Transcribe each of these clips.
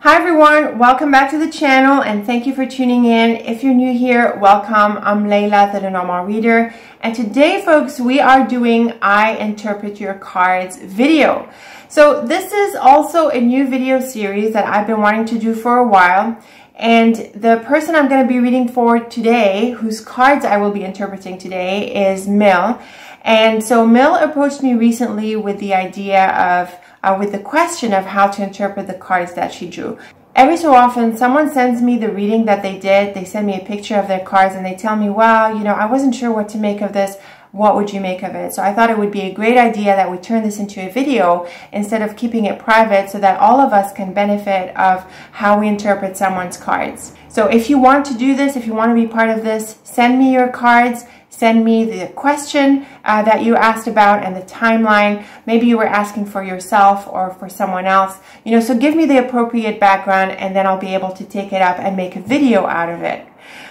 Hi everyone, welcome back to the channel and thank you for tuning in. If you're new here, welcome. I'm Layla, the Lenormand reader, and today folks we are doing I Interpret Your Cards video. So this is also a new video series that I've been wanting to do for a while, and the person I'm going to be reading for today, whose cards I will be interpreting today, is Mill. And so Mill approached me recently with the idea of with the question of how to interpret the cards that she drew. Every so often, someone sends me the reading that they did. They send me a picture of their cards and they tell me, well, I wasn't sure what to make of this. What would you make of it? So I thought it would be a great idea that we turn this into a video instead of keeping it private so that all of us can benefit of how we interpret someone's cards. So if you want to do this, if you want to be part of this, send me your cards. Send me the question that you asked about and the timeline. Maybe you were asking for yourself or for someone else. So give me the appropriate background and then I'll be able to take it up and make a video out of it.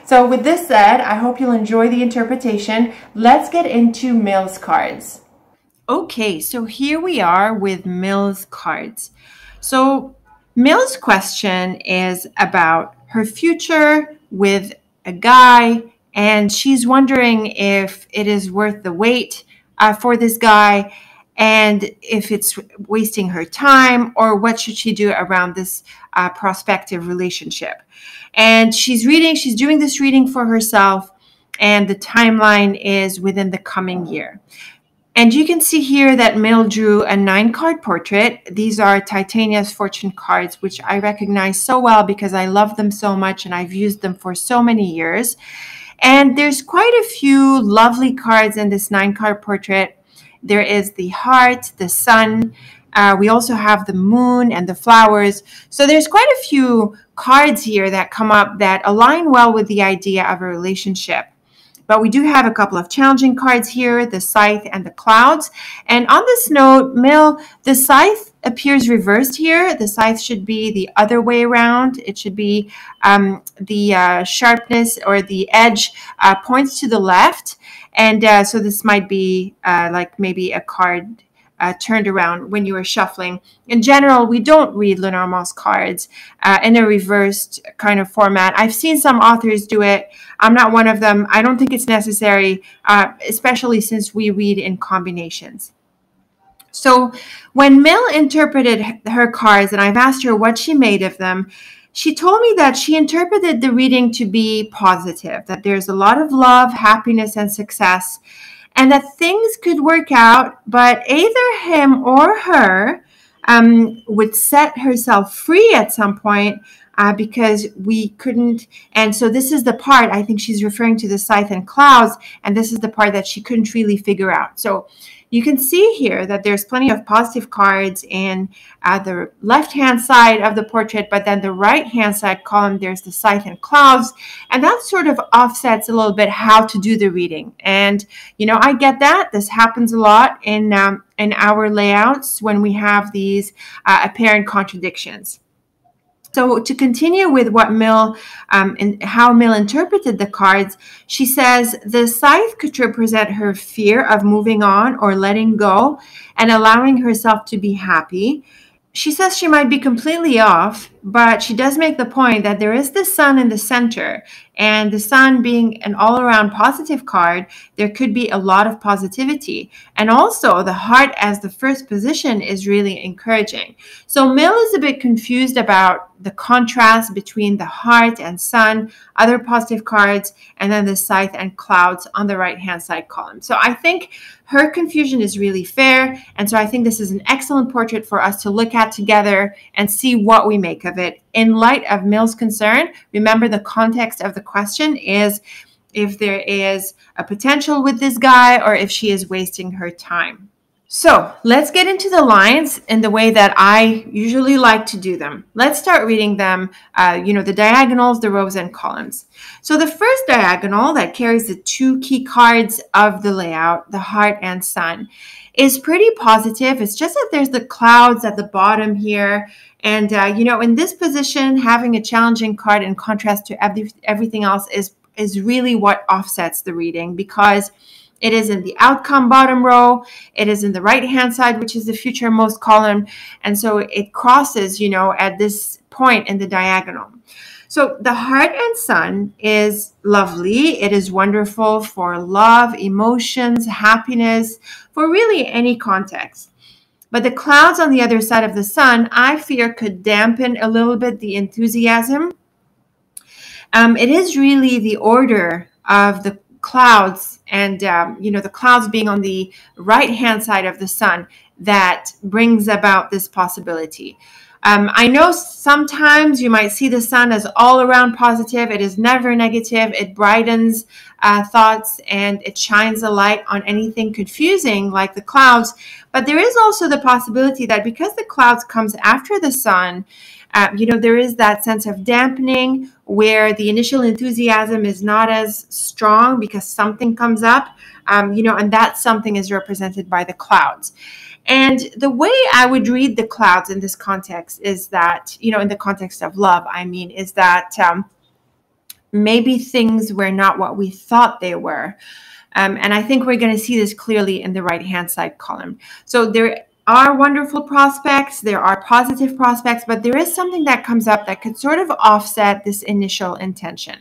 So with this said, I hope you'll enjoy the interpretation. Let's get into Mill's cards. Okay, so here we are with Mill's cards. So Mill's question is about her future with a guy, and she's wondering if it is worth the wait for this guy and if it's wasting her time, or what should she do around this prospective relationship. And she's doing this reading for herself, and the timeline is within the coming year. And you can see here that Mill drew a 9-card portrait. These are Titania's fortune cards, which I recognize so well because I love them so much and I've used them for so many years. And there's quite a few lovely cards in this 9-card portrait. There is the heart, the sun. We also have the moon and the flowers. So there's quite a few cards here that come up that align well with the idea of a relationship. But we do have a couple of challenging cards here, the scythe and the clouds. And on this note, Mill, the scythe appears reversed here. The scythe should be the other way around. It should be the sharpness or the edge points to the left. And so this might be like maybe a card turned around when you are shuffling. In general, we don't read Lenormand's cards in a reversed kind of format. I've seen some authors do it. I'm not one of them. I don't think it's necessary, especially since we read in combinations. So when Mill interpreted her cards, and I've asked her what she made of them, she told me that she interpreted the reading to be positive, that there's a lot of love, happiness, and success, and that things could work out, but either him or her would set herself free at some point because we couldn't. And so this is the part, I think she's referring to the scythe and clouds, and this is the part that she couldn't really figure out. So you can see here that there's plenty of positive cards in the left-hand side of the portrait, but then the right-hand side column, there's the scythe and clouds, and that sort of offsets a little bit how to do the reading. And, I get that. This happens a lot in our layouts when we have these apparent contradictions. So to continue with what Mill and how Mill interpreted the cards, she says the scythe could represent her fear of moving on or letting go and allowing herself to be happy. She says she might be completely off, but she does make the point that there is the sun in the center, and the sun being an all-around positive card, there could be a lot of positivity. And also the heart as the first position is really encouraging. So Mill is a bit confused about the contrast between the heart and sun, other positive cards, and then the scythe and clouds on the right-hand side column. So I think her confusion is really fair, and so I think this is an excellent portrait for us to look at together and see what we make of it. In light of Mill's concern, remember the context of the question is if there is a potential with this guy or if she is wasting her time. So let's get into the lines in the way that I usually like to do them. Let's start reading them, the diagonals, the rows, and columns. So the first diagonal that carries the 2 key cards of the layout, the heart and sun, is pretty positive. It's just that there's the clouds at the bottom here. And, in this position, having a challenging card in contrast to everything else is really what offsets the reading, because it is in the outcome bottom row. It is in the right-hand side, which is the future most column. And so it crosses, at this point in the diagonal. So the heart and sun is lovely. It is wonderful for love, emotions, happiness, for really any context. But the clouds on the other side of the sun, I fear, could dampen a little bit the enthusiasm. It is really the order of the clouds and, the clouds being on the right-hand side of the sun that brings about this possibility. I know sometimes you might see the sun as all around positive. It is never negative. It brightens thoughts and it shines a light on anything confusing like the clouds. But there is also the possibility that because the clouds comes after the sun, there is that sense of dampening where the initial enthusiasm is not as strong because something comes up, and that something is represented by the clouds. And the way I would read the clouds in this context is that, in the context of love, is that maybe things were not what we thought they were. And I think we're going to see this clearly in the right-hand side column. So there are wonderful prospects, there are positive prospects, but there is something that comes up that could sort of offset this initial intention.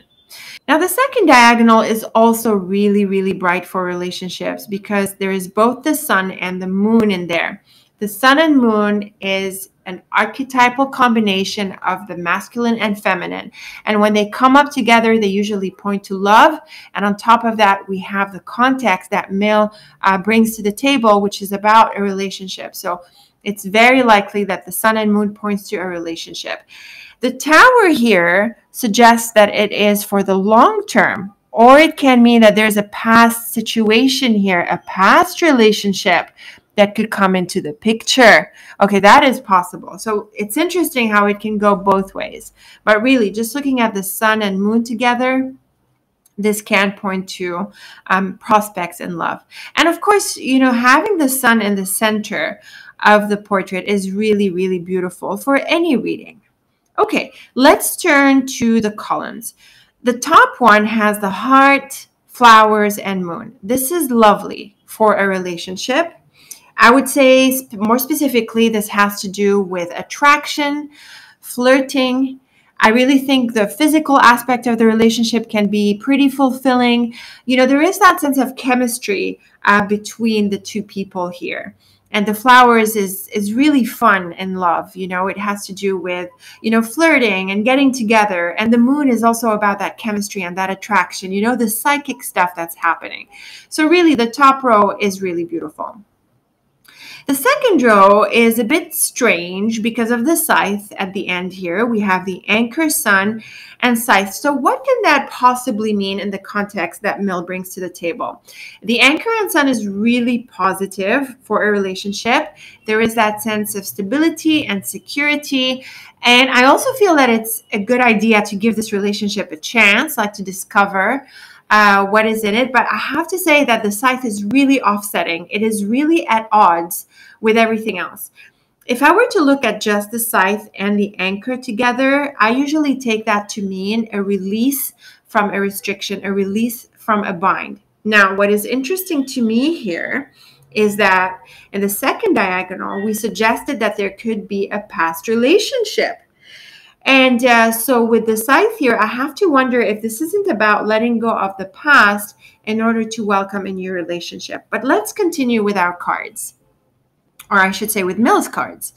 Now, the second diagonal is also really, really bright for relationships because there is both the sun and the moon in there. The sun and moon is an archetypal combination of the masculine and feminine. And when they come up together, they usually point to love. And on top of that, we have the context that male brings to the table, which is about a relationship. So it's very likely that the sun and moon points to a relationship. The tower here suggests that it is for the long term, or it can mean that there's a past situation here, a past relationship that could come into the picture. Okay, that is possible. So it's interesting how it can go both ways. But really, just looking at the sun and moon together, this can point to prospects in love. And of course, having the sun in the center of the portrait is really, really beautiful for any reading. Okay, let's turn to the columns. The top one has the heart, flowers, and moon. This is lovely for a relationship. I would say more specifically, this has to do with attraction, flirting. I really think the physical aspect of the relationship can be pretty fulfilling. There is that sense of chemistry between the two people here. And the flowers is really fun in love. It has to do with, flirting and getting together. And the moon is also about that chemistry and that attraction, the psychic stuff that's happening. So really, the top row is really beautiful. The second row is a bit strange because of the scythe at the end here. We have the anchor, sun, and scythe. So what can that possibly mean in the context that Mill brings to the table? The anchor and sun is really positive for a relationship. There is that sense of stability and security. And I also feel that it's a good idea to give this relationship a chance, like to discover what is in it. But I have to say that the scythe is really offsetting. It is really at odds with everything else. If I were to look at just the scythe and the anchor together, I usually take that to mean a release from a restriction, a release from a bind. Now, what is interesting to me here is that in the second diagonal, we suggested that there could be a past relationship. And so with the scythe here, I have to wonder if this isn't about letting go of the past in order to welcome a new relationship. But let's continue with our cards, or I should say with Mill's cards.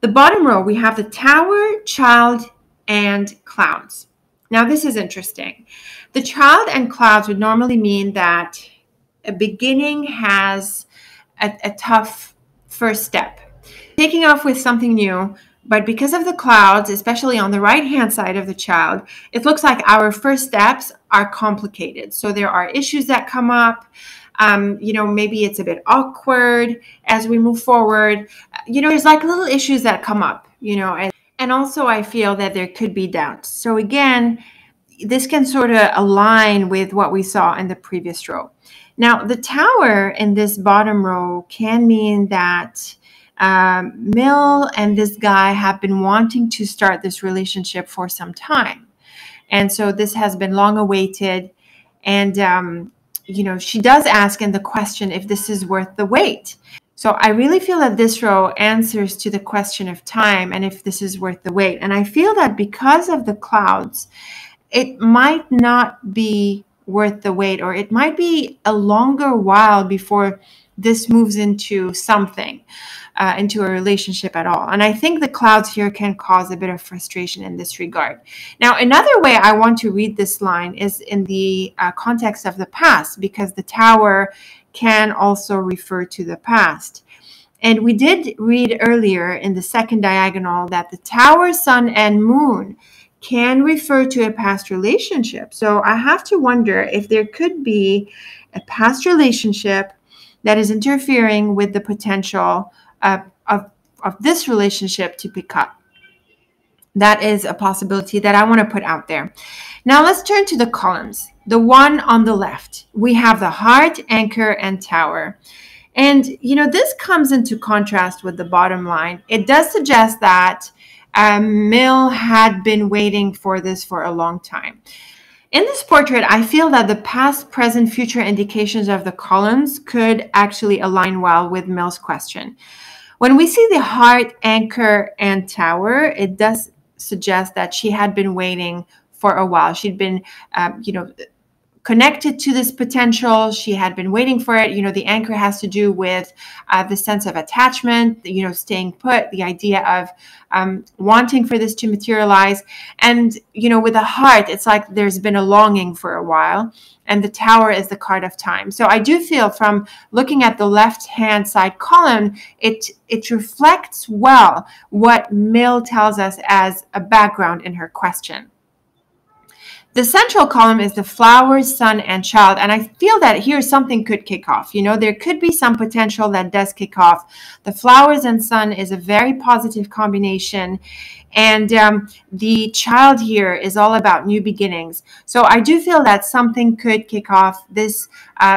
The bottom row, we have the tower, child, and clouds. Now this is interesting. The child and clouds would normally mean that a beginning has a tough first step. Taking off with something new. But because of the clouds, especially on the right-hand side of the child, it looks like our first steps are complicated. So there are issues that come up. Maybe it's a bit awkward as we move forward. There's like little issues that come up, and also I feel that there could be doubts. So again, this can sort of align with what we saw in the previous row. Now, the tower in this bottom row can mean that Mill and this guy have been wanting to start this relationship for some time. And so this has been long awaited. And, she does ask in the question if this is worth the wait. So I really feel that this row answers to the question of time and if this is worth the wait. And I feel that because of the clouds, it might not be worth the wait, or it might be a longer while before this moves into something, into a relationship at all. And I think the clouds here can cause a bit of frustration in this regard. Now, another way I want to read this line is in the context of the past, because the tower can also refer to the past. And we did read earlier in the second diagonal that the tower, sun, and moon can refer to a past relationship. So I have to wonder if there could be a past relationship that is interfering with the potential of this relationship to pick up. That is a possibility that I want to put out there. Now let's turn to the columns. The one on the left, we have the heart, anchor, and tower. And, this comes into contrast with the bottom line. It does suggest that Mill had been waiting for this for a long time. In this portrait, I feel that the past, present, future indications of the columns could actually align well with Mill's question. When we see the heart, anchor, and tower, it does suggest that she had been waiting for a while. She'd been, connected to this potential. She had been waiting for it. The anchor has to do with the sense of attachment, staying put, the idea of wanting for this to materialize. And, with the heart, it's like there's been a longing for a while. And the tower is the card of time. So I do feel from looking at the left-hand side column, it reflects well what Mill tells us as a background in her question. The central column is the flowers, sun, and child. And I feel that here something could kick off. There could be some potential that does kick off. The flowers and sun is a very positive combination. And the child here is all about new beginnings. So I do feel that something could kick off. This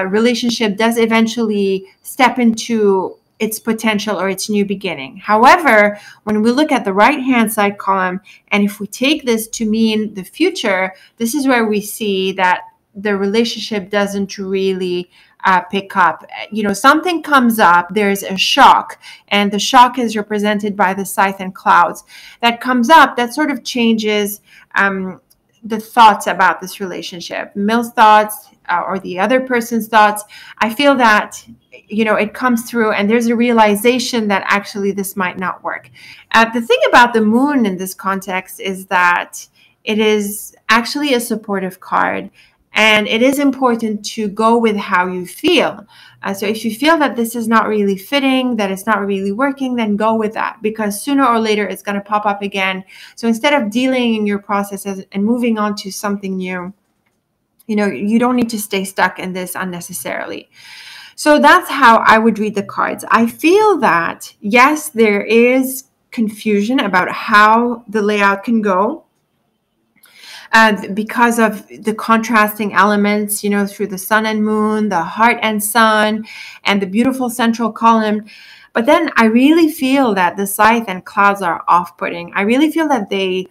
relationship does eventually step into its potential or its new beginning. However, when we look at the right-hand side column, and if we take this to mean the future, this is where we see that the relationship doesn't really pick up. Something comes up, there's a shock, and the shock is represented by the scythe and clouds. That comes up, that sort of changes the thoughts about this relationship. Mill's thoughts or the other person's thoughts. I feel that it comes through and there's a realization that actually this might not work. The thing about the moon in this context is that it is actually a supportive card, and it is important to go with how you feel. So if you feel that this is not really fitting, that it's not really working, then go with that, because sooner or later it's going to pop up again. So instead of delaying your processes and moving on to something new, you don't need to stay stuck in this unnecessarily. So that's how I would read the cards. I feel that, yes, there is confusion about how the layout can go because of the contrasting elements, through the sun and moon, the heart and sun, and the beautiful central column. But then I really feel that the scythe and clouds are off-putting. I really feel that they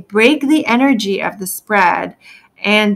break the energy of the spread, and,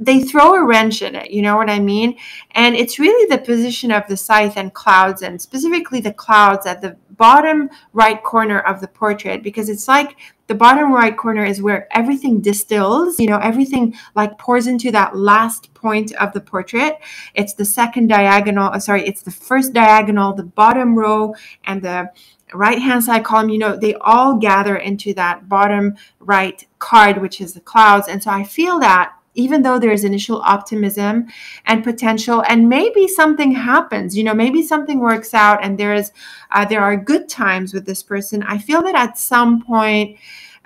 they throw a wrench in it, you know what I mean? And it's really the position of the scythe and clouds, and specifically the clouds at the bottom right corner of the portrait, because it's like the bottom right corner is where everything distills, everything like pours into that last point of the portrait. It's the second diagonal, it's the first diagonal, the bottom row, and the right-hand side column, they all gather into that bottom right card, which is the clouds. And so I feel that even though there's initial optimism and potential, and maybe something happens, maybe something works out, and there are good times with this person, I feel that at some point,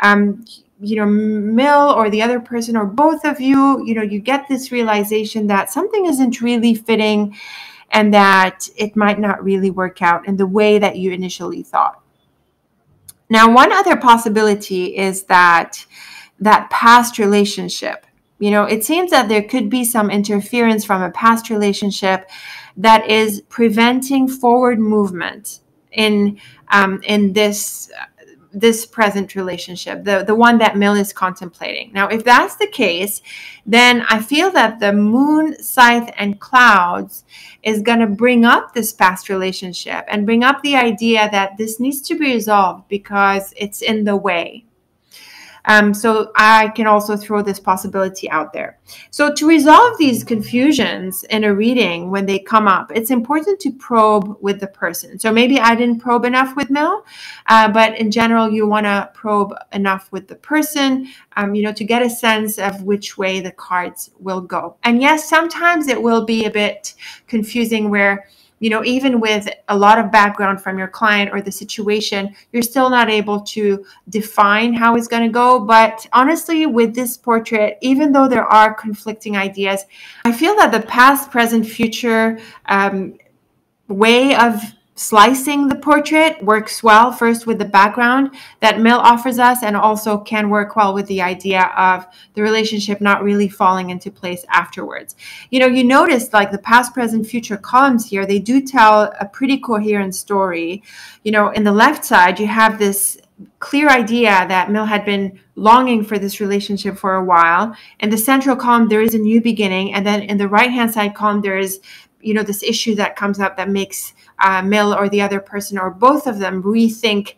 Mill or the other person or both of you, you get this realization that something isn't really fitting and that it might not really work out in the way that you initially thought. Now, one other possibility is that past relationship. It seems that there could be some interference from a past relationship that is preventing forward movement in this this present relationship, the one that Mill is contemplating. Now, if that's the case, then I feel that the moon, scythe, and clouds is going to bring up this past relationship and bring up the idea that this needs to be resolved because it's in the way. So I can also throw this possibility out there. So to resolve these confusions in a reading when they come up, it's important to probe with the person. So maybe I didn't probe enough with Mel, but in general, you want to probe enough with the person, to get a sense of which way the cards will go. And yes, sometimes it will be a bit confusing where even with a lot of background from your client or the situation, you're still not able to define how it's going to go. But honestly, with this portrait, even though there are conflicting ideas, I feel that the past, present, future way of slicing the portrait works well, first with the background that Mill offers us, and also can work well with the idea of the relationship not really falling into place afterwards. You notice like the past, present, future columns here, they do tell a pretty coherent story. In the left side, you have this clear idea that Mill had been longing for this relationship for a while. In the central column, there is a new beginning. And then in the right-hand side column, there is this issue that comes up that makes Mill or the other person or both of them rethink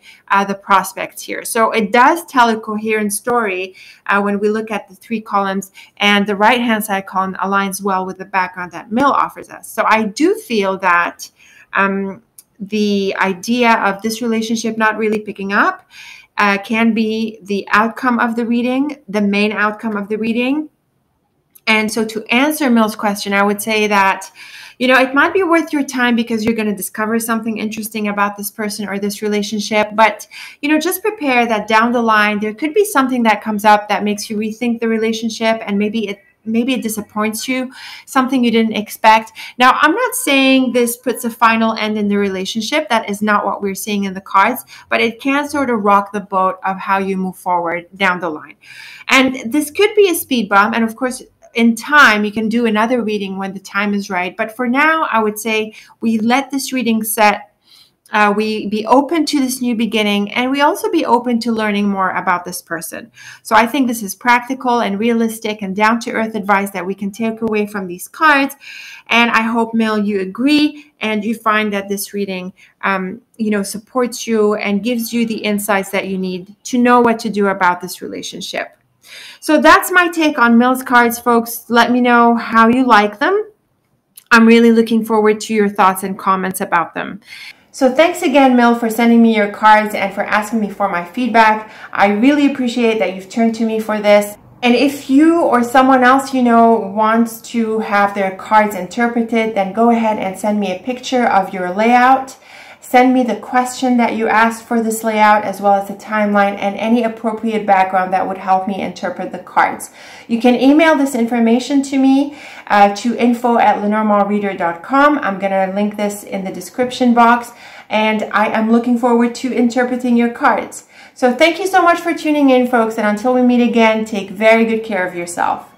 the prospects here. So it does tell a coherent story when we look at the three columns, and the right-hand side column aligns well with the background that Mill offers us. So I do feel that the idea of this relationship not really picking up can be the outcome of the reading, the main outcome of the reading. And so to answer Mill's question, I would say that it might be worth your time because you're going to discover something interesting about this person or this relationship. But, just prepare that down the line, there could be something that comes up that makes you rethink the relationship, and maybe it disappoints you, something you didn't expect. Now, I'm not saying this puts a final end in the relationship. That is not what we're seeing in the cards, but it can sort of rock the boat of how you move forward down the line. And this could be a speed bump. And of course, in time, you can do another reading when the time is right. But for now, I would say we let this reading set. We be open to this new beginning, and we also be open to learning more about this person. So I think this is practical and realistic and down-to-earth advice that we can take away from these cards. And I hope, Mill, you agree and you find that this reading, supports you and gives you the insights that you need to know what to do about this relationship. So that's my take on Mill's cards, folks. Let me know how you like them. I'm really looking forward to your thoughts and comments about them. So thanks again, Mill, for sending me your cards and for asking me for my feedback. I really appreciate that you've turned to me for this. And if you or someone else wants to have their cards interpreted, then go ahead and send me a picture of your layout. Send me the question that you asked for this layout, as well as the timeline and any appropriate background that would help me interpret the cards. You can email this information to me to info@lenormandreader.com. I'm going to link this in the description box, and I am looking forward to interpreting your cards. So thank you so much for tuning in, folks, and until we meet again, take very good care of yourself.